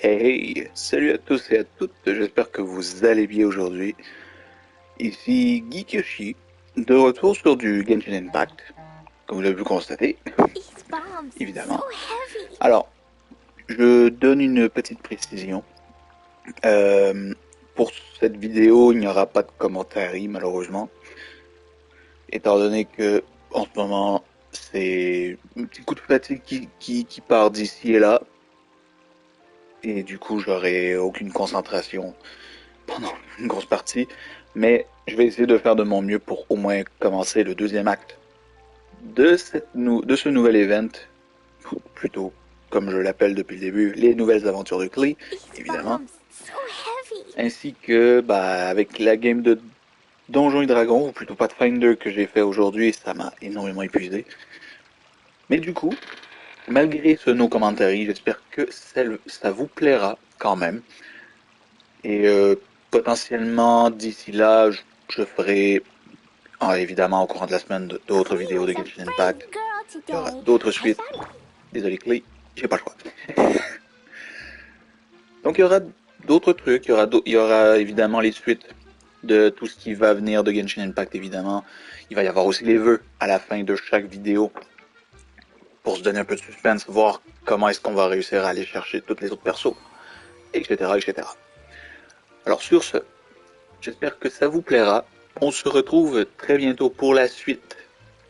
Hey, salut à tous et à toutes, j'espère que vous allez bien aujourd'hui. Ici GeekYoshii, de retour sur du Genshin Impact, comme vous l'avez pu constater, These bombs, so évidemment. heavy. Alors, je donne une petite précision. Euh, pour cette vidéo, il n'y aura pas de commentaires, malheureusement, étant donné que, en ce moment, c'est un petit coup de fatigue qui part d'ici et là, et du coup, j'aurai aucune concentration pendant une grosse partie, mais je vais essayer de faire de mon mieux pour au moins commencer le deuxième acte de ce nouvel event, ou plutôt, comme je l'appelle depuis le début, les nouvelles aventures de KLEE, These évidemment, bombs, so heavy. ainsi que avec la game de Donjons et Dragons, ou plutôt Pathfinder que j'ai fait aujourd'hui, ça m'a énormément épuisé. Mais du coup, malgré ce no commentary, j'espère que ça vous plaira quand même. Et potentiellement, d'ici là, je ferai évidemment, au courant de la semaine, d'autres KLEE vidéos was de a Genshin Impact. brave girl Il y aura today. d'autres I suites. found. Désolé, Clay, j'ai pas le choix. Donc, il y aura d'autres trucs. Il y aura évidemment les suites de tout ce qui va venir de Genshin Impact, évidemment. Il va y avoir aussi les vœux à la fin de chaque vidéo pour se donner un peu de suspense, voir comment est-ce qu'on va réussir à aller chercher toutes les autres persos, etc., etc. Alors, sur ce, j'espère que ça vous plaira. On se retrouve très bientôt pour la suite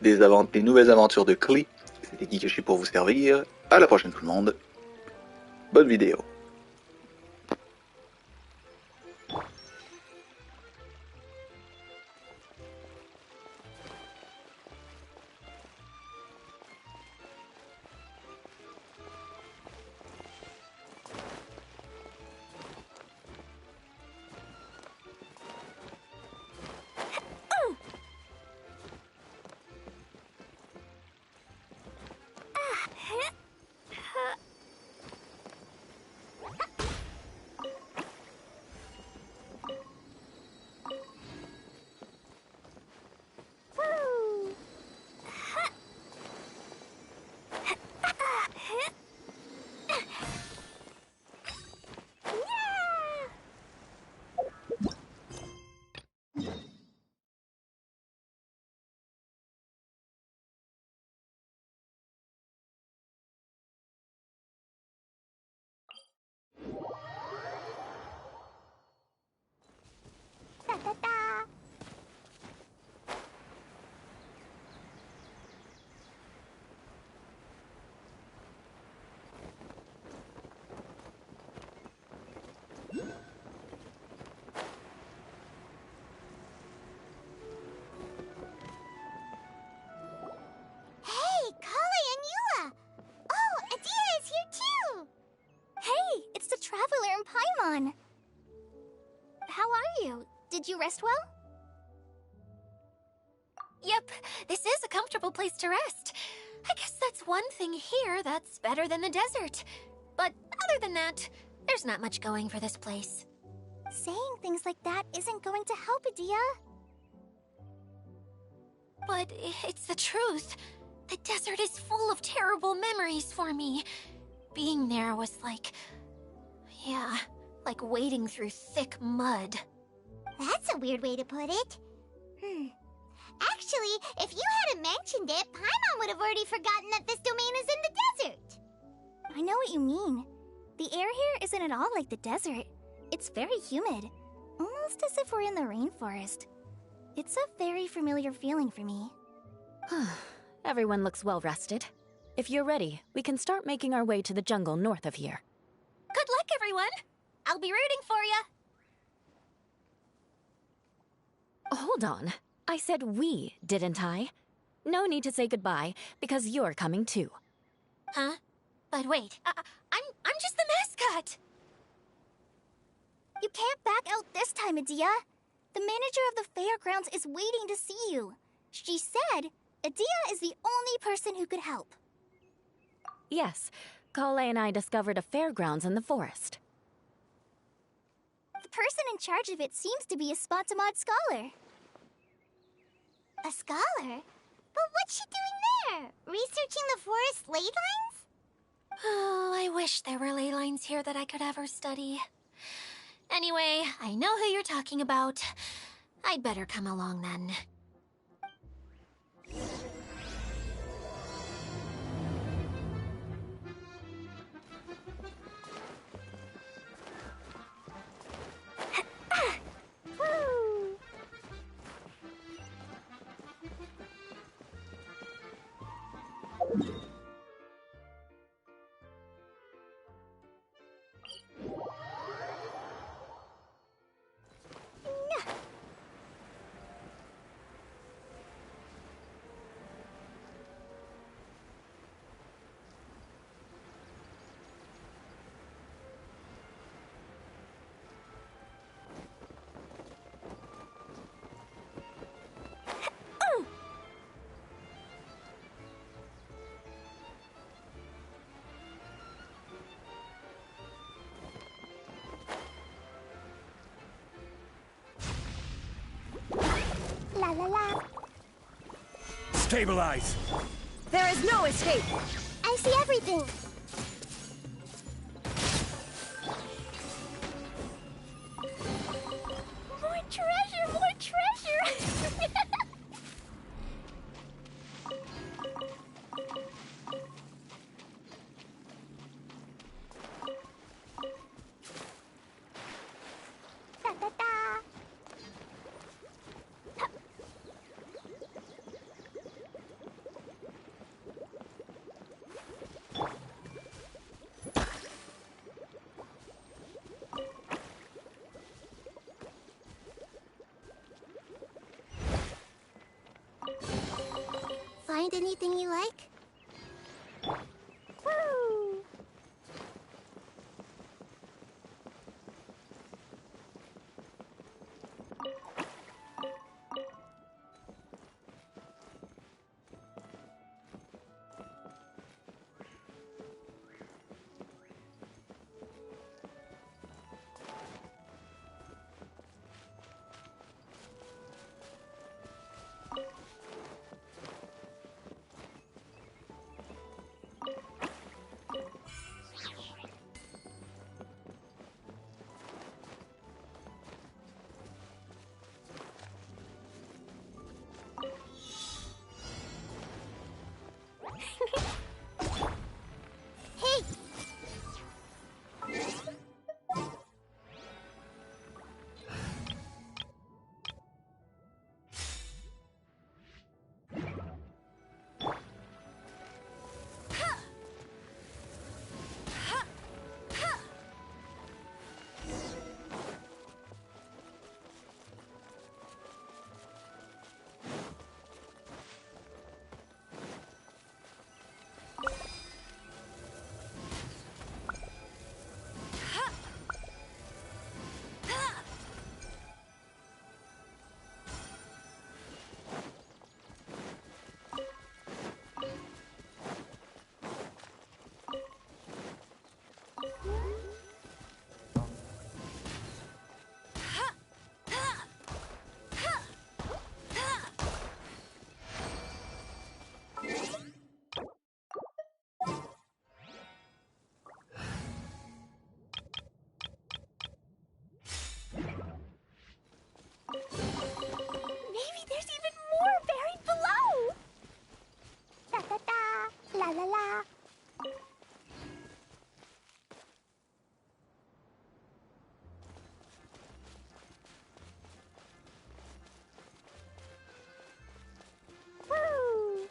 des nouvelles aventures de KLEE. C'était Kikashi pour vous servir. À la prochaine tout le monde. Bonne vidéo. Woo. Da da da. Hey, Kale and Eula. Oh, Adia is here too. Hey, it's the traveler in Paimon. How are you? Did you rest well? Yep, this is a comfortable place to rest. I guess that's one thing here that's better than the desert. But other than that, there's not much going for this place. Saying things like that isn't going to help, Adia. But it's the truth. The desert is full of terrible memories for me. Being there was like... yeah, like wading through thick mud. That's a weird way to put it. Actually, if you hadn't mentioned it, Paimon would have already forgotten that this domain is in the desert. I know what you mean. The air here isn't at all like the desert. It's very humid, almost as if we're in the rainforest. It's a very familiar feeling for me. Everyone looks well rested. If you're ready, we can start making our way to the jungle north of here. Good luck, everyone! I'll be rooting for ya! Hold on. I said we, didn't I? No need to say goodbye, because you're coming too. Huh? But wait, I'm just the mascot! You can't back out this time, Adia. The manager of the fairgrounds is waiting to see you. She said Adia is the only person who could help. Yes, Kale and I discovered a fairgrounds in the forest. The person in charge of it seems to be a Spotamod scholar. A scholar? But what's she doing there? Researching the forest ley lines? Oh, I wish there were ley lines here that I could ever study. Anyway, I know who you're talking about. I'd better come along then. La la la. Stabilize! There is no escape! I see everything. More treasure, more treasure. Da da da. Find anything you like? Woo! Hey! Maybe there's even more buried below! Da da da! La la la! Woo!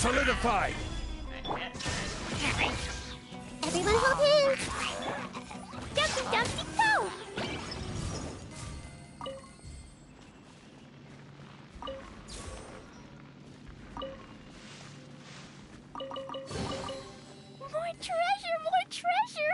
solidified! Everyone hold hands! Dumpty dumpty go! More treasure! More treasure!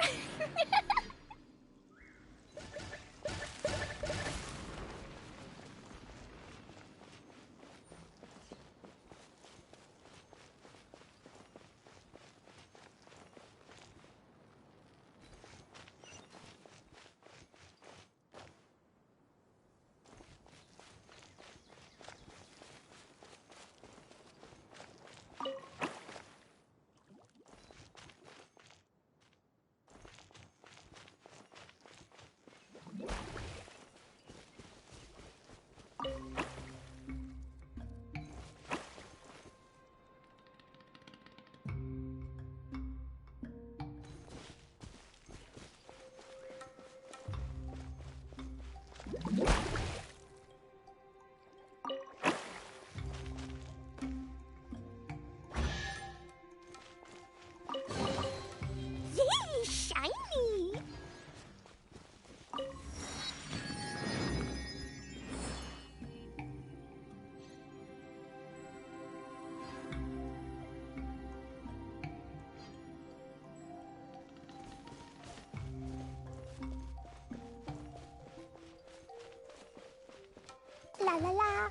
Yay! Shiny! La la la!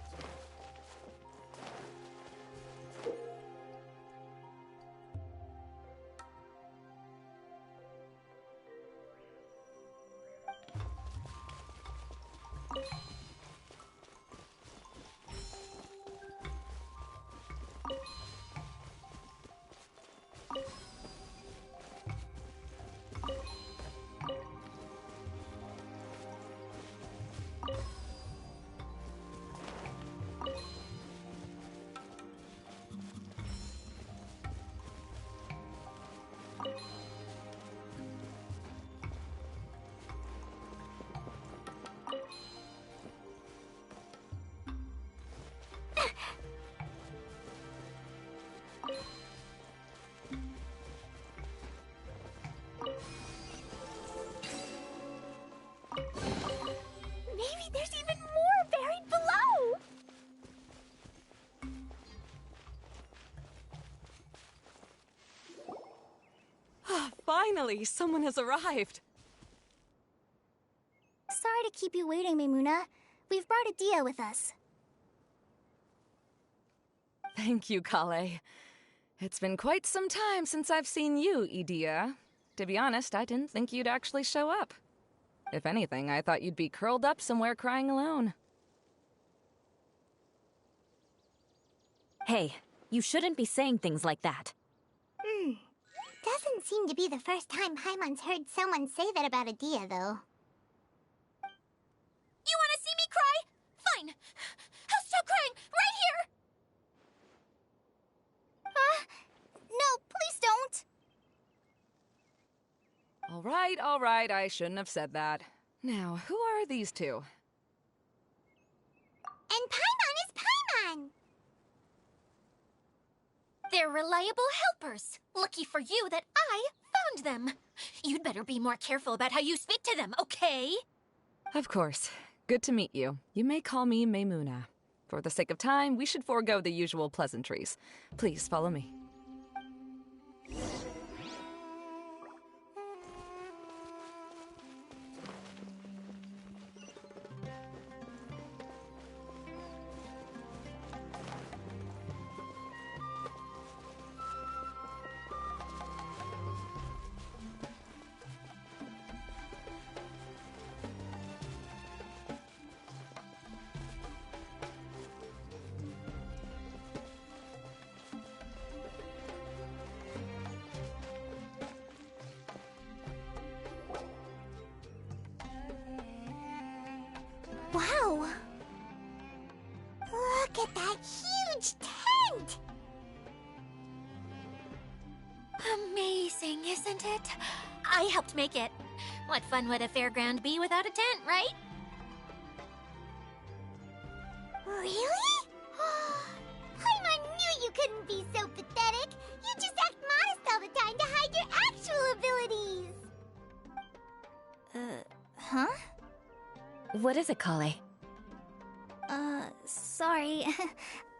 Maybe there's even more buried below! Finally, someone has arrived. Sorry to keep you waiting, Maimuna. We've brought Adia with us. Thank you, KLEE. It's been quite some time since I've seen you, Idia. To be honest, I didn't think you'd actually show up. If anything, I thought you'd be curled up somewhere crying alone. Hey, you shouldn't be saying things like that. Doesn't seem to be the first time Paimon's heard someone say that about Adia, though. You want to see me cry? Fine. I'll stop crying right here. No, please don't! All right, I shouldn't have said that. Now, who are these two? And Paimon is Paimon! They're reliable helpers. Lucky for you that I found them. You'd better be more careful about how you speak to them, okay? Of course. Good to meet you. You may call me Maimuna. For the sake of time, we should forego the usual pleasantries. Please follow me. Wow! Look at that huge tent! Amazing, isn't it? I helped make it. What fun would a fairground be without a tent, right? Really? Paimon knew you couldn't be so pathetic! What is it, KLEE? Sorry.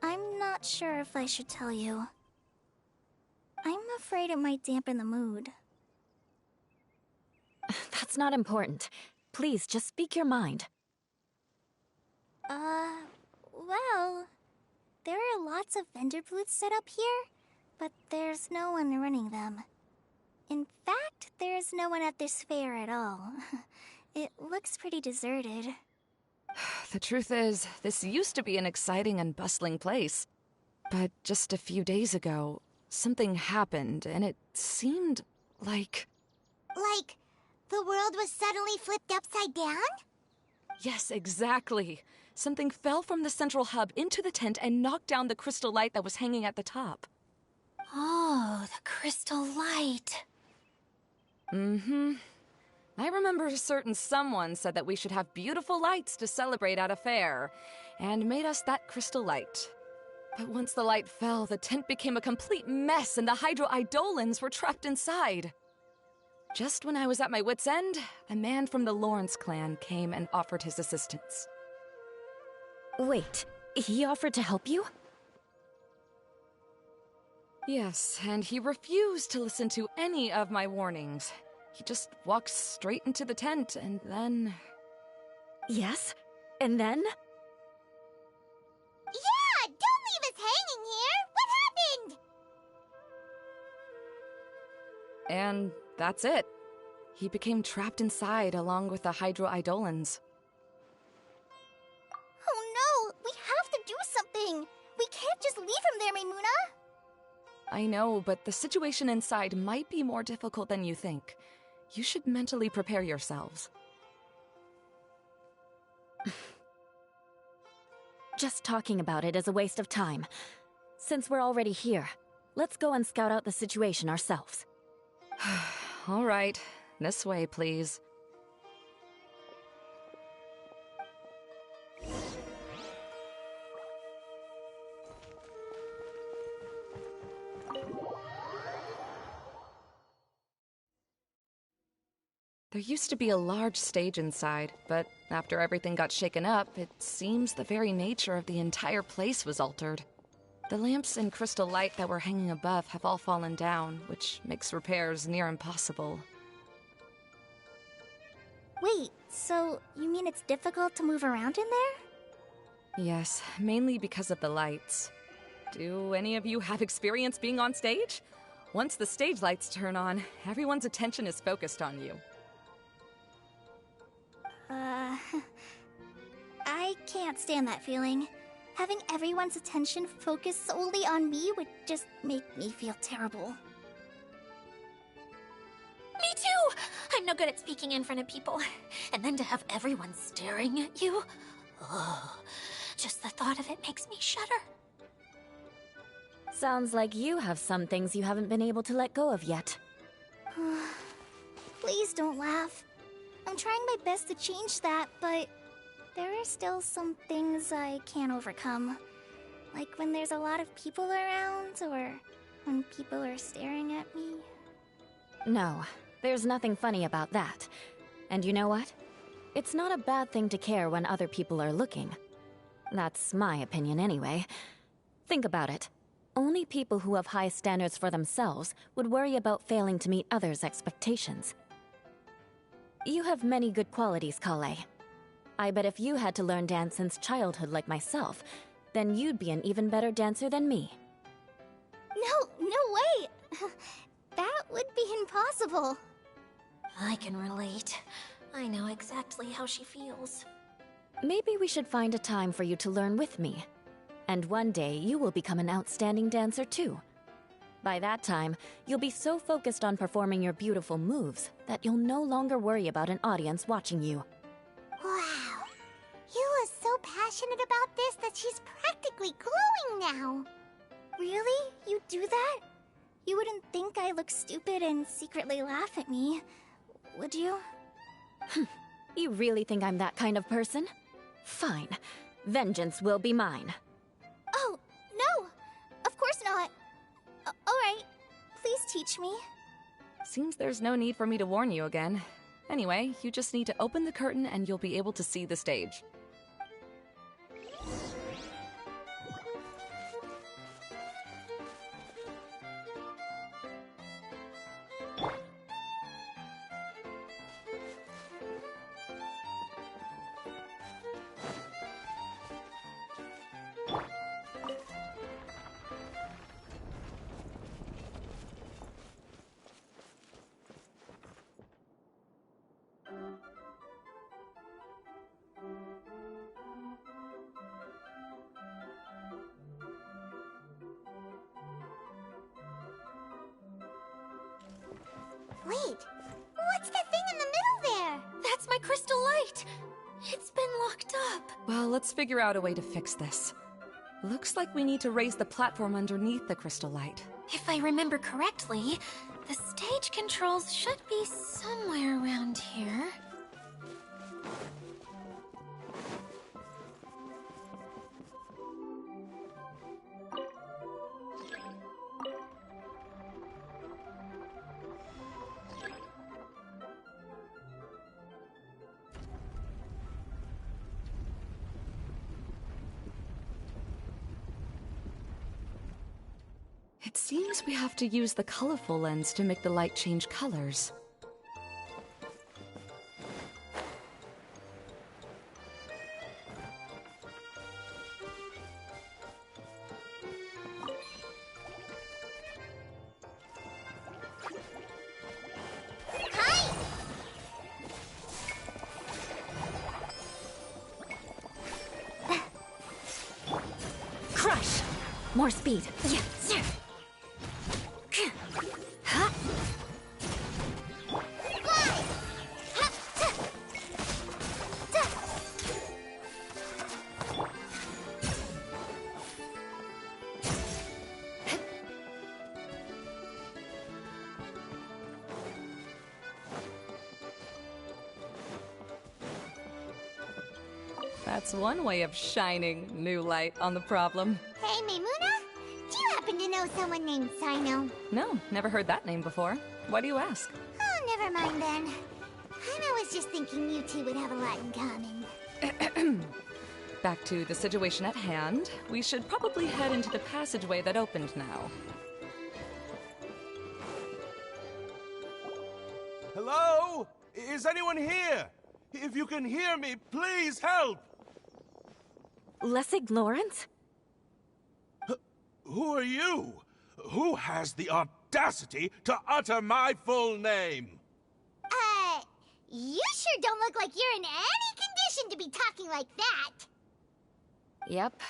I'm not sure if I should tell you. I'm afraid it might dampen the mood. That's not important. Please, just speak your mind. Well, there are lots of vendor booths set up here, but there's no one running them. In fact, there's no one at this fair at all. It looks pretty deserted. The truth is, this used to be an exciting and bustling place. But just a few days ago, something happened, and it seemed like... Like, the world was suddenly flipped upside down? Yes, exactly. Something fell from the central hub into the tent and knocked down the crystal light that was hanging at the top. Oh, the crystal light. Mm-hmm. I remember a certain someone said that we should have beautiful lights to celebrate at a fair, and made us that crystal light. But once the light fell, the tent became a complete mess and the hydro-eidolons were trapped inside. Just when I was at my wit's end, a man from the Lawrence clan came and offered his assistance. Wait, he offered to help you? Yes, and he refused to listen to any of my warnings. He just walked straight into the tent, and then... Yes? And then? Yeah! Don't leave us hanging here! What happened? And that's it. He became trapped inside along with the hydro-eidolons. Oh no! We have to do something! We can't just leave him there, Maimuna! I know, but the situation inside might be more difficult than you think. You should mentally prepare yourselves. Just talking about it is a waste of time. Since we're already here, let's go and scout out the situation ourselves. All right. This way, please. There used to be a large stage inside, but after everything got shaken up, it seems the very nature of the entire place was altered. The lamps and crystal light that were hanging above have all fallen down, which makes repairs near impossible. Wait, so you mean it's difficult to move around in there? Yes, mainly because of the lights. Do any of you have experience being on stage? Once the stage lights turn on, everyone's attention is focused on you. I can't stand that feeling. Having everyone's attention focused solely on me would just make me feel terrible. Me too! I'm no good at speaking in front of people. And then to have everyone staring at you? Oh, just the thought of it makes me shudder. Sounds like you have some things you haven't been able to let go of yet. Please don't laugh. I'm trying my best to change that, but there are still some things I can't overcome. Like when there's a lot of people around, or when people are staring at me. No, there's nothing funny about that. And you know what? It's not a bad thing to care when other people are looking. That's my opinion anyway. Think about it. Only people who have high standards for themselves would worry about failing to meet others' expectations. You have many good qualities, KLEE. I bet if you had to learn dance since childhood like myself, then you'd be an even better dancer than me. No way! That would be impossible. I can relate. I know exactly how she feels. Maybe we should find a time for you to learn with me. And one day, you will become an outstanding dancer too. By that time, you'll be so focused on performing your beautiful moves that you'll no longer worry about an audience watching you. Wow. You are so passionate about this that she's practically glowing now. Really? You do that? You wouldn't think I look stupid and secretly laugh at me, would you? You really think I'm that kind of person? Fine. Vengeance will be mine. Oh, no! Of course not. Alright, please teach me. Seems there's no need for me to warn you again. Anyway, you just need to open the curtain and you'll be able to see the stage. Wait, what's that thing in the middle there? That's my crystal light! It's been locked up. Well, let's figure out a way to fix this. Looks like we need to raise the platform underneath the crystal light. If I remember correctly, the stage controls should be somewhere around here. It seems we have to use the colorful lens to make the light change colors. Crush! More speed. Yeah. Huh? That's one way of shining new light on the problem. Hey, Maimuna? Do you happen to know someone named Sino? No, never heard that name before. Why do you ask? Oh, never mind then. I was just thinking you two would have a lot in common. Back to the situation at hand. We should probably head into the passageway that opened now. Hello? Is anyone here? If you can hear me, please help! Lessig Lawrence? Who are you? Who has the audacity to utter my full name? You sure don't look like you're in any condition to be talking like that. Yep.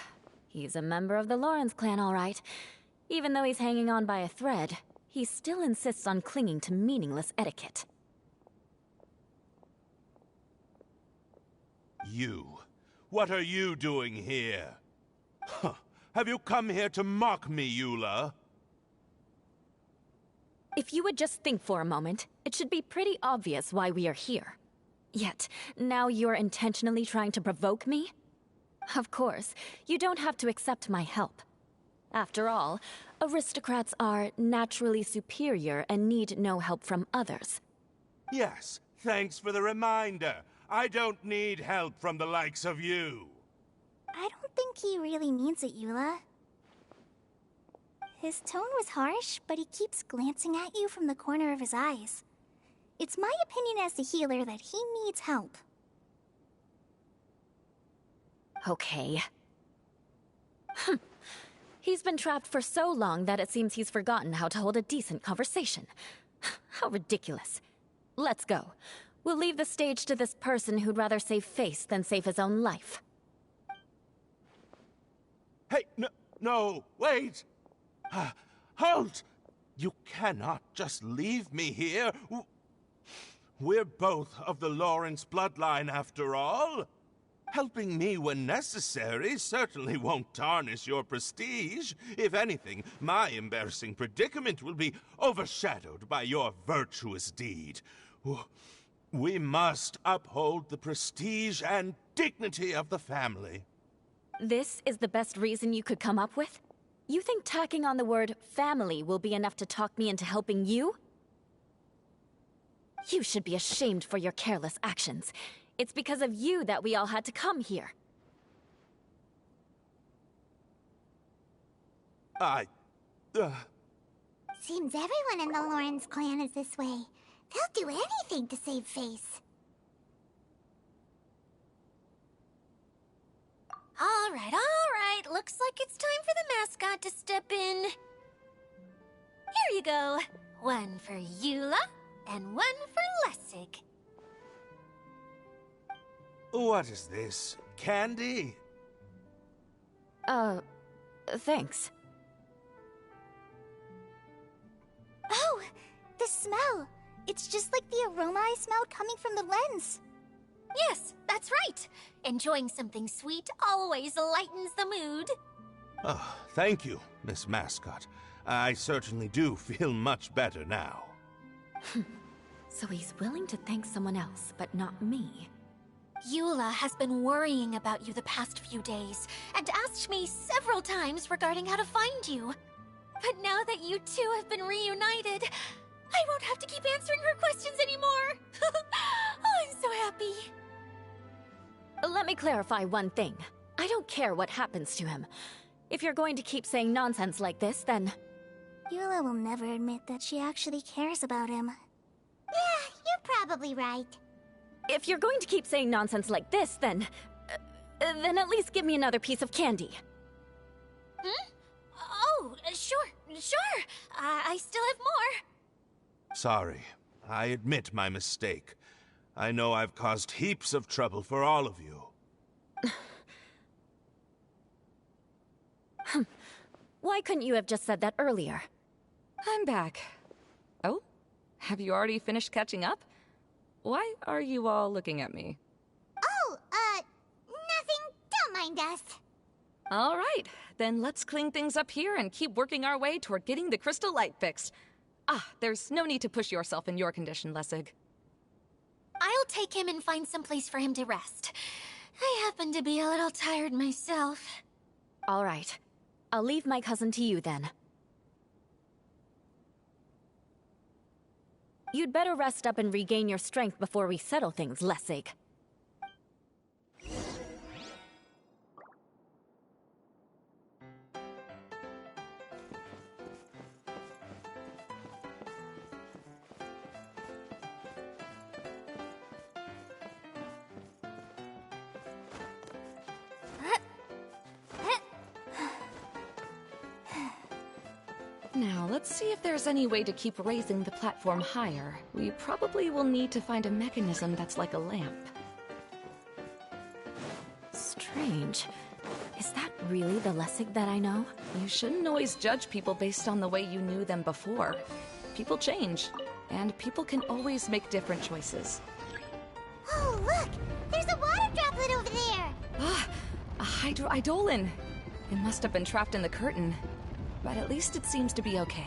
He's a member of the Lawrence clan, all right. Even though he's hanging on by a thread, he still insists on clinging to meaningless etiquette. You. What are you doing here? Huh. Have you come here to mock me, Eula? If you would just think for a moment, it should be pretty obvious why we are here. Yet, now you're intentionally trying to provoke me? Of course, you don't have to accept my help. After all, aristocrats are naturally superior and need no help from others. Yes, thanks for the reminder. I don't need help from the likes of you. I don't think he really means it, Eula. His tone was harsh, but he keeps glancing at you from the corner of his eyes. It's my opinion as the healer that he needs help. Okay. He's been trapped for so long that it seems he's forgotten how to hold a decent conversation. How ridiculous. Let's go. We'll leave the stage to this person who'd rather save face than save his own life. Hey, no, wait! Halt! You cannot just leave me here. We're both of the Lawrence bloodline, after all. Helping me when necessary certainly won't tarnish your prestige. If anything, my embarrassing predicament will be overshadowed by your virtuous deed. We must uphold the prestige and dignity of the family. This is the best reason you could come up with? You think tacking on the word family will be enough to talk me into helping you? You should be ashamed for your careless actions. It's because of you that we all had to come here. Seems everyone in the Lawrence clan is this way. They'll do anything to save face. All right. Looks like it's time for the mascot to step in. Here you go. One for Eula, and one for Lessig. What is this? Candy? Thanks. Oh, the smell. It's just like the aroma I smelled coming from the lens. Yes, that's right. Enjoying something sweet always lightens the mood. Oh, thank you, Miss Mascot. I certainly do feel much better now. So he's willing to thank someone else, but not me. Eula has been worrying about you the past few days, and asked me several times regarding how to find you. But now that you two have been reunited, I won't have to keep answering her questions anymore. Oh, I'm so happy. Let me clarify one thing. I don't care what happens to him. If you're going to keep saying nonsense like this, then... Eula will never admit that she actually cares about him. Yeah, you're probably right. If you're going to keep saying nonsense like this, then at least give me another piece of candy. Hmm? Oh, sure. I still have more. Sorry. I admit my mistake. I know I've caused heaps of trouble for all of you. Why couldn't you have just said that earlier? I'm back. Oh? Have you already finished catching up? Why are you all looking at me? Oh, nothing. Don't mind us. All right, then let's clean things up here and keep working our way toward getting the crystal light fixed. There's no need to push yourself in your condition, Lessig. I'll take him and find some place for him to rest. I happen to be a little tired myself. All right. I'll leave my cousin to you then. You'd better rest up and regain your strength before we settle things, Lessig. Now, let's see if there's any way to keep raising the platform higher. We probably will need to find a mechanism that's like a lamp. Strange. Is that really the Lessig that I know? You shouldn't always judge people based on the way you knew them before. People change, and people can always make different choices. Oh, look! There's a water droplet over there! A hydroidolin! It must have been trapped in the curtain. But at least it seems to be okay.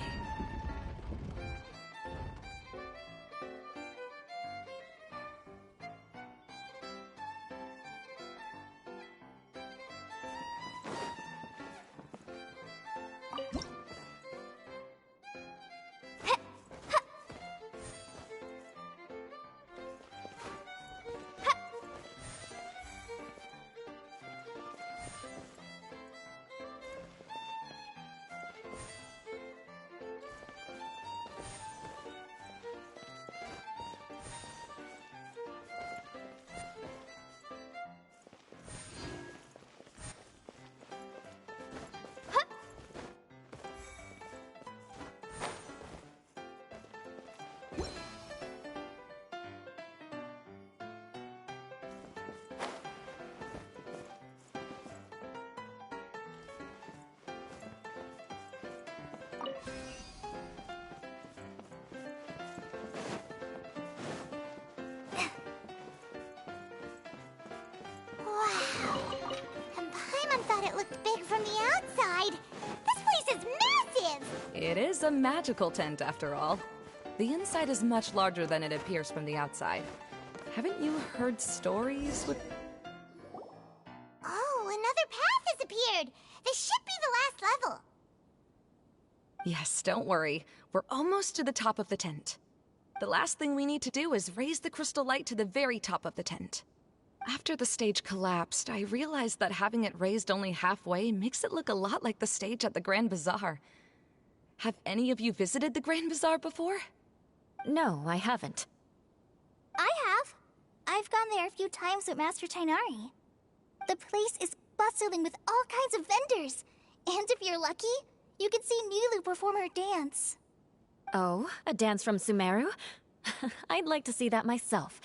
From the outside, this place is massive! It is a magical tent, after all. The inside is much larger than it appears from the outside. Haven't you heard stories with... Oh, another path has appeared! This should be the last level. Yes, don't worry. We're almost to the top of the tent. The last thing we need to do is raise the crystal light to the very top of the tent. After the stage collapsed, I realized that having it raised only halfway makes it look a lot like the stage at the Grand Bazaar. Have any of you visited the Grand Bazaar before? No, I haven't. I have. I've gone there a few times with Master Tainari. The place is bustling with all kinds of vendors. And if you're lucky, you can see Nilu perform her dance. Oh, a dance from Sumeru? I'd like to see that myself.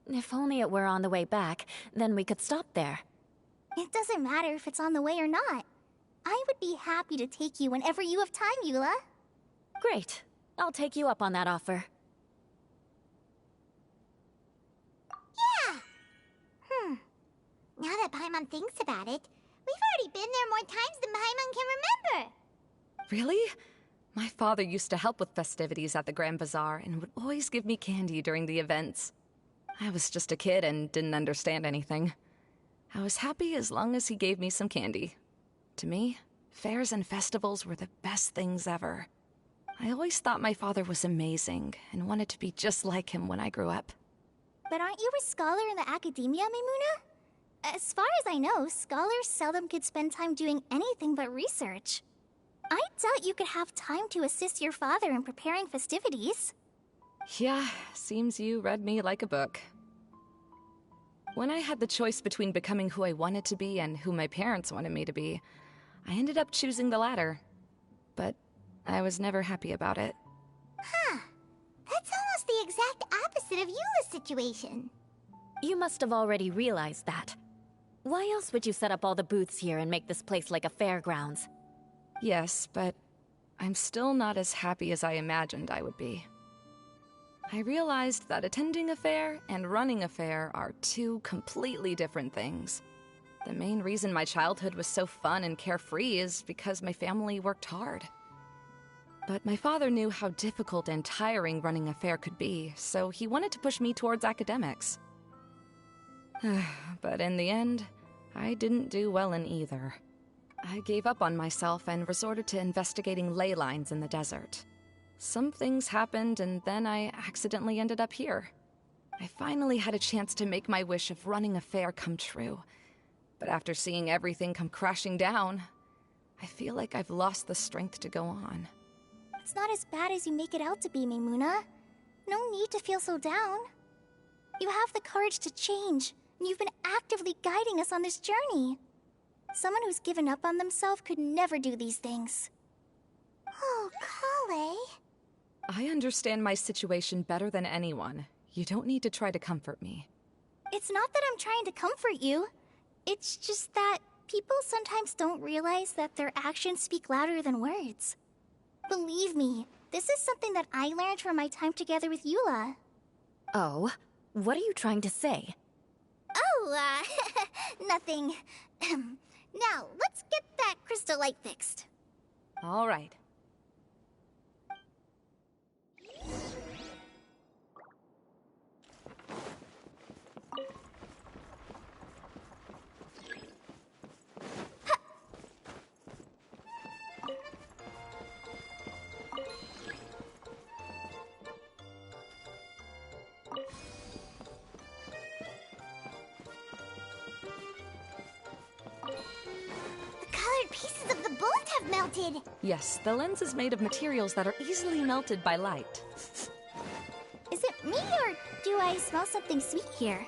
If only it were on the way back, then we could stop there. It doesn't matter if it's on the way or not. I would be happy to take you whenever you have time, Eula. Great. I'll take you up on that offer. Yeah! Now that Paimon thinks about it, we've already been there more times than Paimon can remember. Really? My father used to help with festivities at the Grand Bazaar and would always give me candy during the events. I was just a kid and didn't understand anything. I was happy as long as he gave me some candy. To me, fairs and festivals were the best things ever. I always thought my father was amazing and wanted to be just like him when I grew up. But aren't you a scholar in the academia, Maimuna? As far as I know, scholars seldom could spend time doing anything but research. I doubt you could have time to assist your father in preparing festivities. Yeah, seems you read me like a book. When I had the choice between becoming who I wanted to be and who my parents wanted me to be, I ended up choosing the latter. But I was never happy about it. Huh. That's almost the exact opposite of Eula's situation. You must have already realized that. Why else would you set up all the booths here and make this place like a fairgrounds? Yes, but I'm still not as happy as I imagined I would be. I realized that attending a fair and running a fair are two completely different things. The main reason my childhood was so fun and carefree is because my family worked hard. But my father knew how difficult and tiring running a fair could be, so he wanted to push me towards academics. But in the end, I didn't do well in either. I gave up on myself and resorted to investigating ley lines in the desert. Some things happened, and then I accidentally ended up here. I finally had a chance to make my wish of running a fair come true. But after seeing everything come crashing down, I feel like I've lost the strength to go on. It's not as bad as you make it out to be, Maimuna. No need to feel so down. You have the courage to change, and you've been actively guiding us on this journey. Someone who's given up on themselves could never do these things. Oh, KLEE. I understand my situation better than anyone. You don't need to try to comfort me. It's not that I'm trying to comfort you. It's just that people sometimes don't realize that their actions speak louder than words. Believe me, this is something that I learned from my time together with Eula. Oh? What are you trying to say? Oh, nothing. Now, let's get that crystal light fixed. All right. Pieces of the bullet have melted. Yes, the lens is made of materials that are easily melted by light. Is it me, or do I smell something sweet here?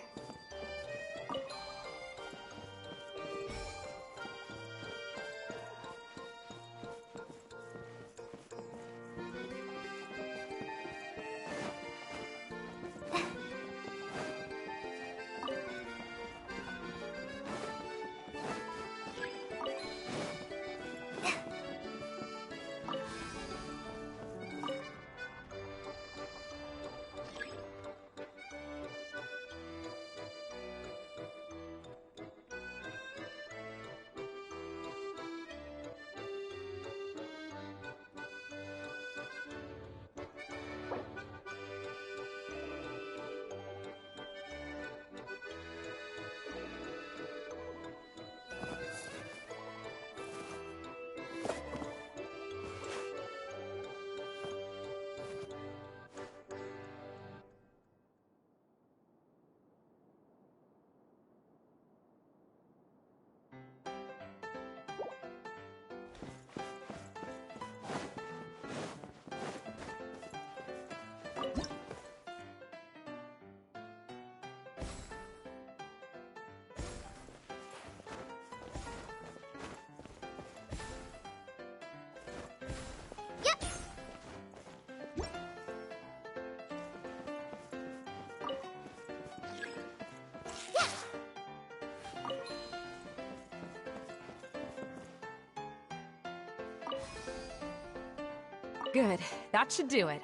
Good. That should do it.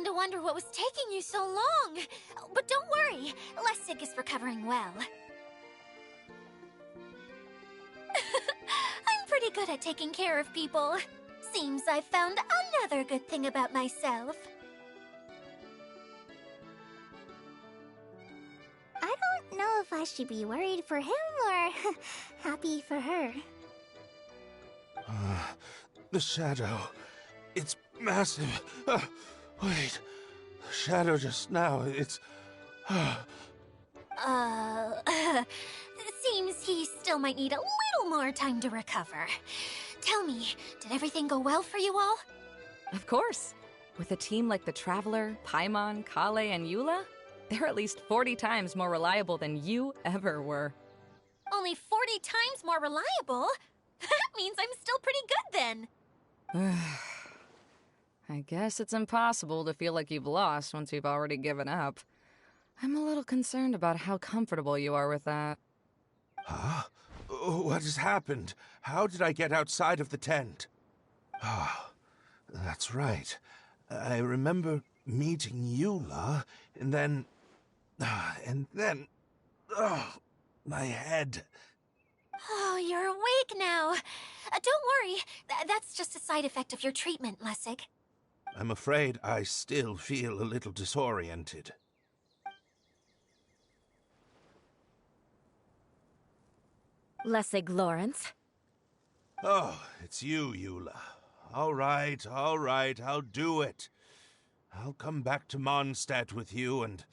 To wonder what was taking you so long. But don't worry, Lessig is recovering well. I'm pretty good at taking care of people. Seems I've found another good thing about myself. I don't know if I should be worried for him or happy for her. The shadow. It's massive. Wait. The shadow just now, it's... Seems he still might need a little more time to recover. Tell me, did everything go well for you all? Of course. With a team like the Traveler, Paimon, KLEE, and Eula, they're at least 40 times more reliable than you ever were. Only 40 times more reliable? That means I'm still pretty good then. I guess it's impossible to feel like you've lost once you've already given up. I'm a little concerned about how comfortable you are with that. Huh? What has happened? How did I get outside of the tent? Ah, that's right. I remember meeting Eula, and then... my head. Oh, you're awake now. Don't worry, that's just a side effect of your treatment, Lessig. I'm afraid I still feel a little disoriented. Lessig Lawrence. Oh, it's you, Eula. All right, I'll do it. I'll come back to Mondstadt with you and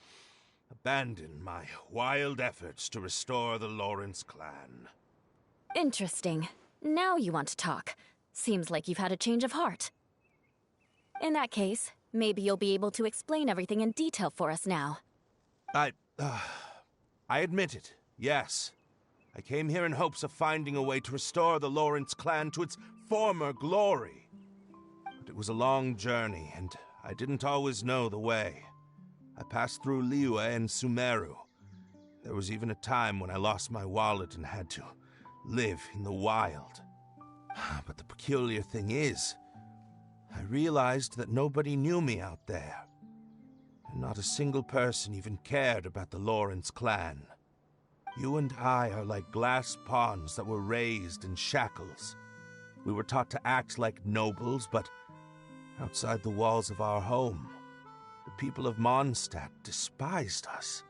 abandon my wild efforts to restore the Lawrence clan. Interesting. Now you want to talk. Seems like you've had a change of heart. In that case, maybe you'll be able to explain everything in detail for us now. I admit it, yes. I came here in hopes of finding a way to restore the Lawrence clan to its former glory. But it was a long journey, and I didn't always know the way. I passed through Liyue and Sumeru. There was even a time when I lost my wallet and had to live in the wild. But the peculiar thing is, I realized that nobody knew me out there. And not a single person even cared about the Lawrence clan. You and I are like glass pawns that were raised in shackles. We were taught to act like nobles, but outside the walls of our home, the people of Mondstadt despised us.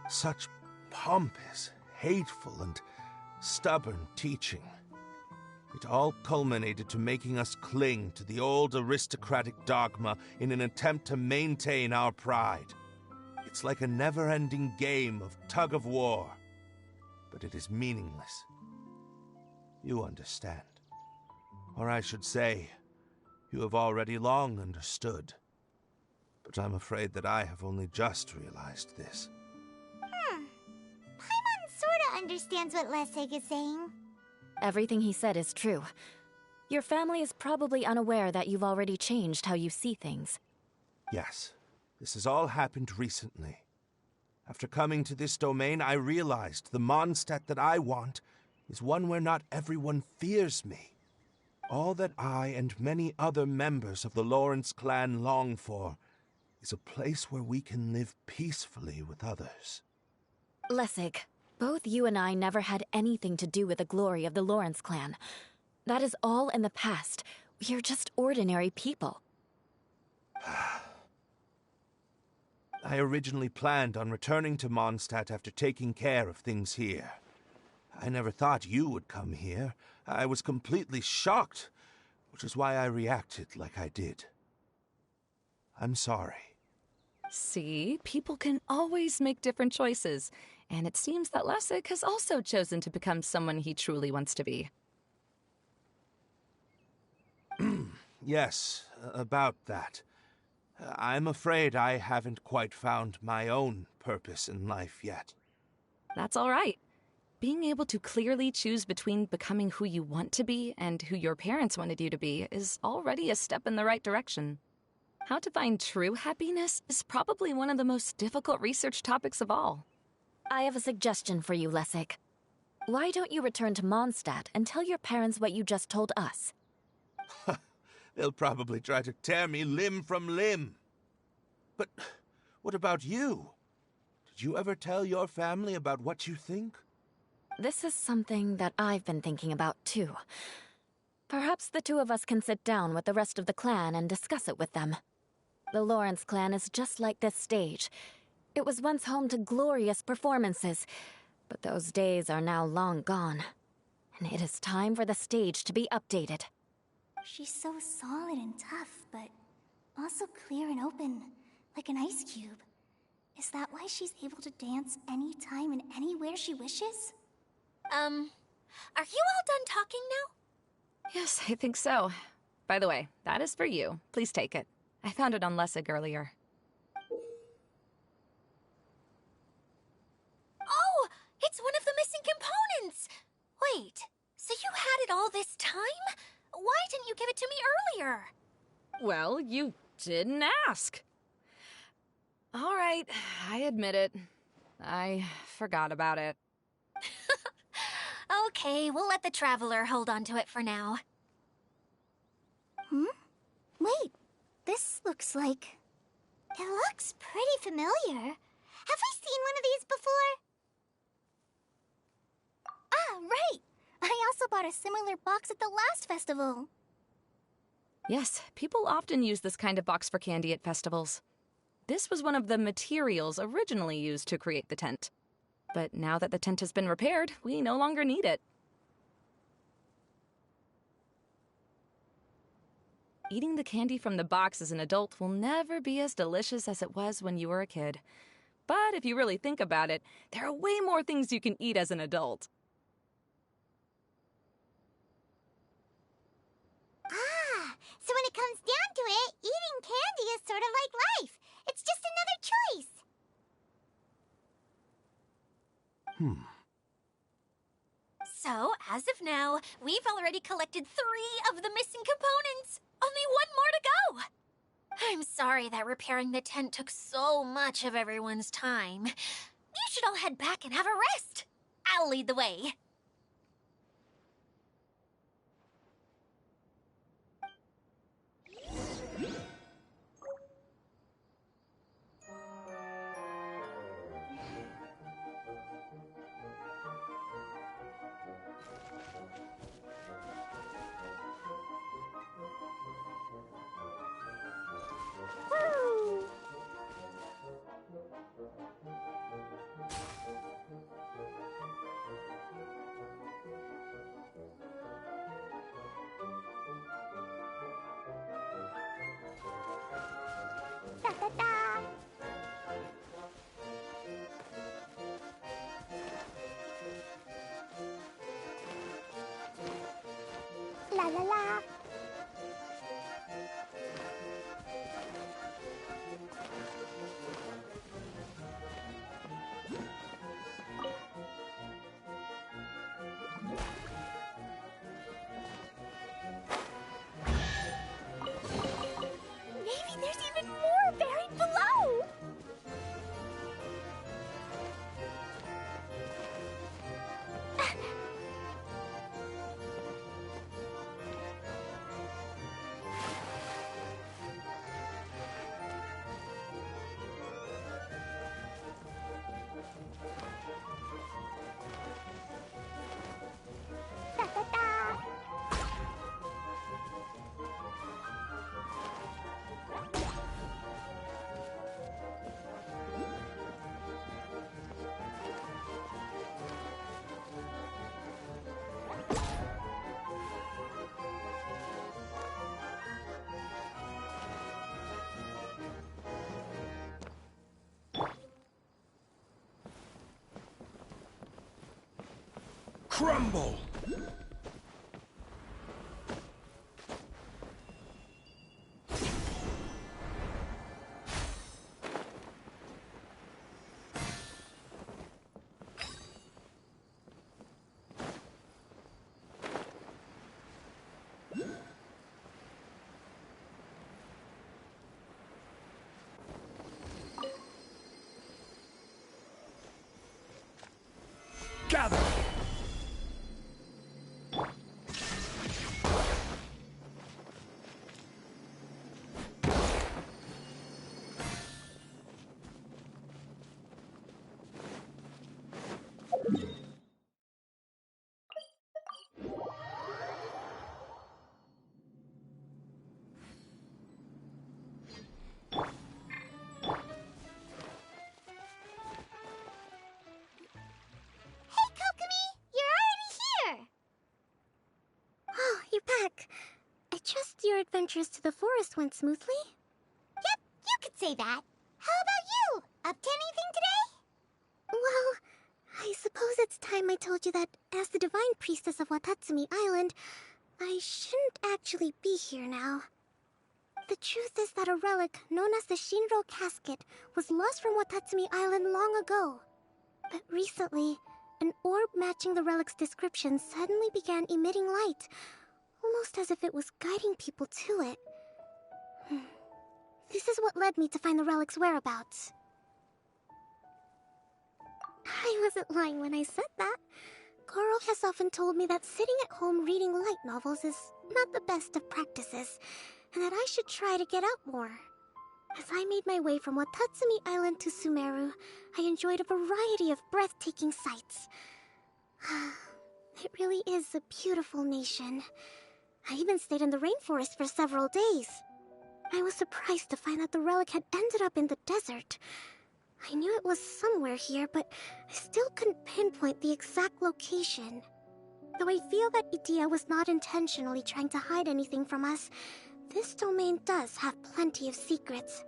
Such pompous, hateful, and stubborn teaching. It all culminated to making us cling to the old aristocratic dogma in an attempt to maintain our pride. It's like a never-ending game of tug-of-war, but it is meaningless. You understand. Or I should say, you have already long understood. But I'm afraid that I have only just realized this. Paimon sorta understands what Lessig is saying. Everything he said is true. Your family is probably unaware that you've already changed how you see things. Yes, this has all happened recently. After coming to this domain, I realized the Mondstadt that I want is one where not everyone fears me. All that I and many other members of the Lawrence clan long for is a place where we can live peacefully with others. Lessig, both you and I never had anything to do with the glory of the Lawrence clan. That is all in the past. We are just ordinary people. I originally planned on returning to Mondstadt after taking care of things here. I never thought you would come here. I was completely shocked, which is why I reacted like I did. I'm sorry. See, people can always make different choices, and it seems that Lessig has also chosen to become someone he truly wants to be. Yes, about that. I'm afraid I haven't quite found my own purpose in life yet. That's all right. Being able to clearly choose between becoming who you want to be and who your parents wanted you to be is already a step in the right direction. How to find true happiness is probably one of the most difficult research topics of all. I have a suggestion for you, Lessig. Why don't you return to Mondstadt and tell your parents what you just told us? They'll probably try to tear me limb from limb. But what about you? Did you ever tell your family about what you think? This is something that I've been thinking about, too. Perhaps the two of us can sit down with the rest of the clan and discuss it with them. The Lawrence clan is just like this stage. It was once home to glorious performances, but those days are now long gone. And it is time for the stage to be updated. She's so solid and tough, but also clear and open, like an ice cube. Is that why she's able to dance anytime and anywhere she wishes? Are you all done talking now? Yes, I think so. By the way, that is for you. Please take it. I found it on Lessig earlier. Oh, it's one of the missing components! Wait, so you had it all this time? Why didn't you give it to me earlier? Well, you didn't ask. All right, I admit it. I forgot about it. Okay, we'll let the Traveler hold on to it for now. Wait, this looks like... It looks pretty familiar. Have I seen one of these before? Ah, right! I also bought a similar box at the last festival. Yes, people often use this kind of box for candy at festivals. This was one of the materials originally used to create the tent. But now that the tent has been repaired, we no longer need it. Eating the candy from the box as an adult will never be as delicious as it was when you were a kid. But if you really think about it, there are way more things you can eat as an adult. Ah, so when it comes down to it, eating candy is sort of like life. It's just another choice. So, as of now, we've already collected 3 of the missing components. Only 1 more to go. I'm sorry that repairing the tent took so much of everyone's time. You should all head back and have a rest. I'll lead the way. Da da da. La la la. Maybe there's even more buried below. crumble. Gather! I trust your adventures to the forest went smoothly? Yep, you could say that. How about you? Up to anything today? Well, I suppose it's time I told you that as the divine priestess of Watatsumi Island, I shouldn't actually be here now. The truth is that a relic known as the Shinro Casket was lost from Watatsumi Island long ago. But recently, an orb matching the relic's description suddenly began emitting light, almost as if it was guiding people to it. This is what led me to find the relic's whereabouts. I wasn't lying when I said that. Goro has often told me that sitting at home reading light novels is not the best of practices, and that I should try to get out more. As I made my way from Watatsumi Island to Sumeru, I enjoyed a variety of breathtaking sights. It really is a beautiful nation. I even stayed in the rainforest for several days. I was surprised to find that the relic had ended up in the desert. I knew it was somewhere here, but I still couldn't pinpoint the exact location. Though I feel that Idia was not intentionally trying to hide anything from us, this domain does have plenty of secrets.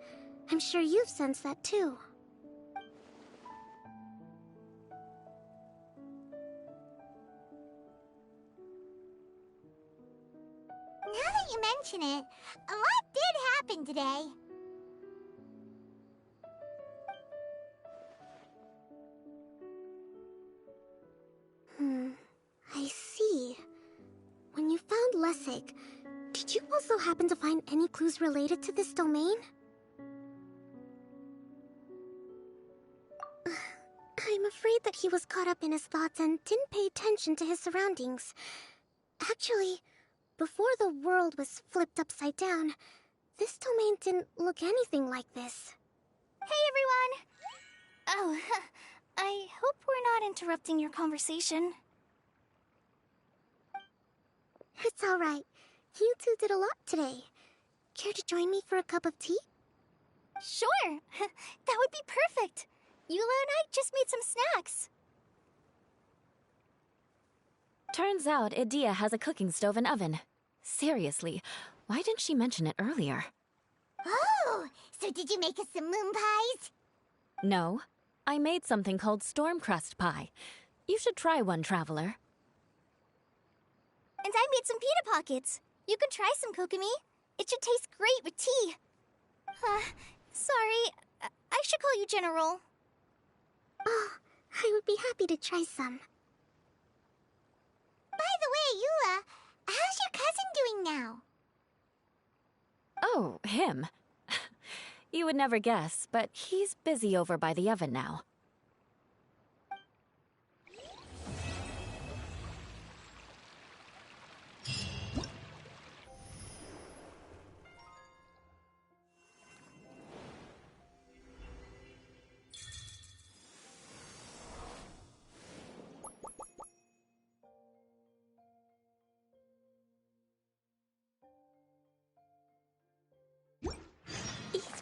I'm sure you've sensed that too. Now that you mention it, a lot did happen today. I see. When you found Lessig, did you also happen to find any clues related to this domain? I'm afraid that he was caught up in his thoughts and didn't pay attention to his surroundings. Actually, before the world was flipped upside down, this domain didn't look anything like this. Hey everyone! Oh, I hope we're not interrupting your conversation. It's alright. You two did a lot today. Care to join me for a cup of tea? Sure! That would be perfect! Eula and I just made some snacks. Turns out Idia has a cooking stove and oven. Seriously, why didn't she mention it earlier? Oh! So did you make us some moon pies? No. I made something called storm crust pie. You should try one, traveler. And I made some pita pockets. You can try some, Kokomi. It should taste great with tea. Sorry. I should call you General. Oh, I would be happy to try some. By the way, Eula, how's your cousin doing now? Oh, him. You would never guess, but he's busy over by the oven now.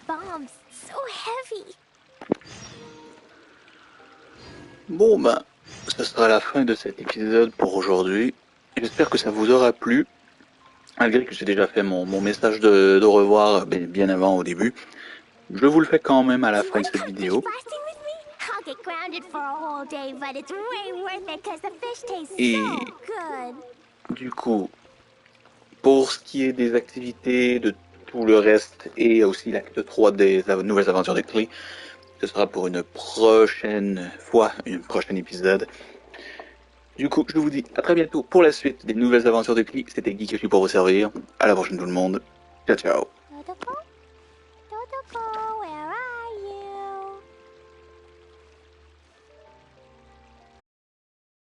Bombs, so heavy. Bon ben, ce sera la fin de cet épisode pour aujourd'hui. J'espère que ça vous aura plu, malgré que j'ai déjà fait mon message de revoir bien avant au début. Je vous le fais quand même à la fin de cette vidéo. get grounded for a whole day, but it's way worth it because the fish tastes Et so good. du coup, pour ce qui est des activités, de tout le reste, et aussi l'acte 3 des nouvelles aventures de KLEE, ce sera pour une prochaine fois, un prochain épisode. Du coup, je vous dis à très bientôt pour la suite des nouvelles aventures de KLEE. C'était GeekYoshii pour vous servir. À la prochaine tout le monde. Ciao ciao. Dodoco? Dodoco, where are